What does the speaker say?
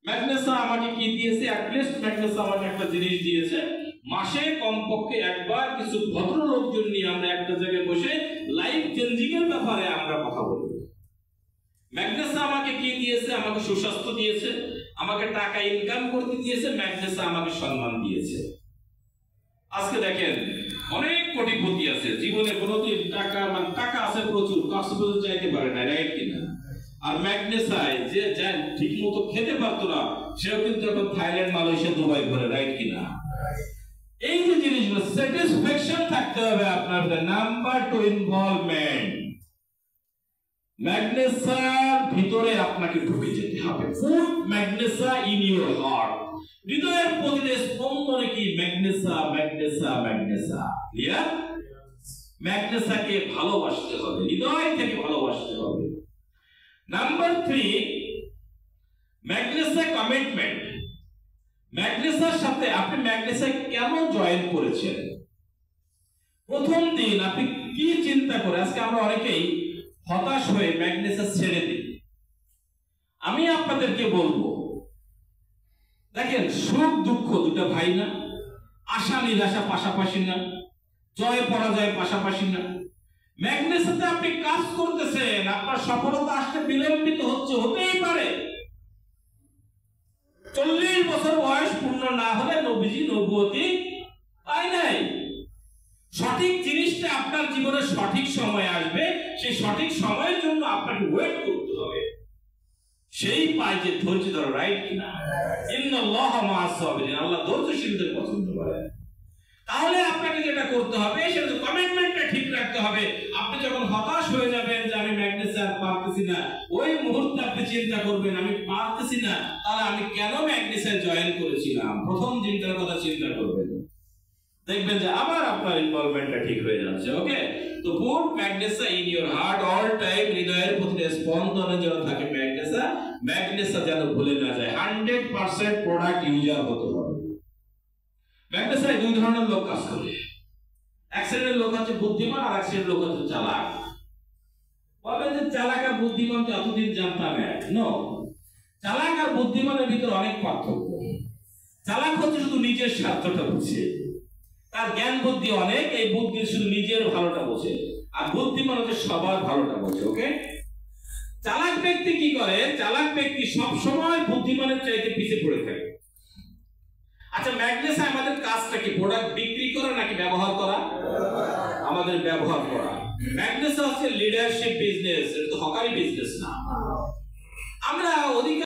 ম্যাগনেসা আমাকে কি দিয়েছে? অ্যাটলিস্ট ম্যাগনেসা আমাকে একটা জিনিস দিয়েছে, মাসে কমপক্ষে একবার কিছু ভদ্র লোকজন নিয়ে আমরা একটা জায়গায় বসে লাইফ চেঞ্জিং এর ব্যাপারে আমরা কথা বলবো। ম্যাগনেসা আমাকে কি দিয়েছে? আমাকে সুস্বাস্থ্য দিয়েছে, আমাকে টাকা ইনকাম করতে দিয়েছে, ম্যাগনেসা আমাকে সম্মান দিয়েছে। আজকে দেখেন অনেক কোটিপতি আছে, জীবনে কোনোদিন টাকা আছে প্রচুর, কক্সবাজার যাইতে পারে না, রাইট কিনা? আর ম্যাগনেসায় যে ঠিক মতো খেতে পারতো না, সেও কিন্তু এখন থাইল্যান্ড, মালয়েশিয়া, দুবাই ঘুরে, রাইট কিনা? এই যে জিনিসগুলো স্যাটিসফ্যাকশন থাকতে হবে আপনার। Number 2, involvement. ম্যাগনেসার ভিতরে আপনাকে ঢুকে যেতে হবে। Put Magnesa in your heart. হৃদয়ের প্রতিটি স্পন্দনে কি ম্যাগনেসা, ম্যাগনেসা, ম্যাগনেসা। ক্লিয়ার? ম্যাগনেসাকে ভালোবাসতে হবে, হৃদয় থেকে ভালোবাসতে হবে। Number 3, ম্যাগনেসা commitment. ম্যাগনেসার সাথে আপনি ম্যাগনেসা কেন জয়েন করেছেন? প্রথম দিন আপনি কি চিন্তা করে? আজকে আমরা অনেকেই হতাশ হয়ে ম্যাগনেসা ছেড়ে দিই। আমি আপনাদেরকে বলবো, দেখেন সুখ দুঃখ দুটো ভাই না, আশা নিরাশা পাশাপাশি না, জয় পরাজয় পাশাপাশি না। ম্যাগনেসাতে আপনি কাজ করতেছেন, আপনার সফলতা আসতে বিলম্বিত হচ্ছে, হতেই পারে 40 বছর বয়স পূর্ণ না হলে নবীজি নবুয়তি পাই নাই। সঠিক জিনিসটা আপনার জীবনের সঠিক সময় আসবে, সেই সঠিক সময়ের জন্য আপনাকে ওয়েট করতে হবে। সেই পায় যে ধৈর্য ধরো, রাইট কিনা? ইন্নাল্লাহা মা'আস সাবিরিন, আল্লাহ ধৈর্যশীলদের পছন্দ করেন। তাহলে আপনাকে যেটা করতে হবে, সেটা কমিটমেন্টটা ঠিক রাখতে হবে। আপনি যখন হতাশ হয়ে যাবেন যে আমি ম্যাগনেসা পারতেছি না, ওই মুহূর্তে আপনি চিন্তা করবেন আমি পারতেছি না, তাহলে আমি কেন ম্যাগনেসা জয়েন করেছিলাম? প্রথম দিনটার কথা চিন্তা করবেন, দেখবেন যে আবার আপনার ইনভলভমেন্টটা ঠিক হয়ে যাচ্ছে। ওকে, তো put Magnesa in your heart all time. হৃদয়ের প্রতিটি স্পন্দনে যেন থাকে ম্যাগনেসা, ম্যাগনেসা যেন ভুলে না যায়। 100% প্রোডাক্ট ইউজার হতে হবে। ম্যাগনেসায় 2 ধরনের লোক কাজ করে। এক শ্রেণীর লোক হচ্ছে বুদ্ধিমান, আর এক শ্রেণীর লোক হচ্ছে চালাক। বলবেন যে চালাক আর বুদ্ধিমান তো এতদিন জানতাম, নো। চালাক আর বুদ্ধিমানের ভিতরে অনেক পার্থক্য। চালাক হচ্ছে শুধু নিজের স্বার্থটা বুঝে, তার জ্ঞান বুদ্ধি অনেক, এই বুদ্ধি শুধু নিজের ভালোটা বোঝে। আর বুদ্ধিমান হচ্ছে সবার ভালোটা বোঝে। ওকে, চালাক ব্যক্তি কি করে? চালাক ব্যক্তি সব সময় বুদ্ধিমানের চাইতে পিছিয়ে পড়ে থাকে। আচ্ছা, ম্যাগনেসা আমাদের কাজটা কি? প্রোডাক্ট বিক্রি করা নাকি ব্যবহার করা? আমাদের ব্যবহার করা। ম্যাগনেসা হচ্ছে লিডারশিপ বিজনেস, এটা তো হকারি বিজনেস না। আমরা অধিকার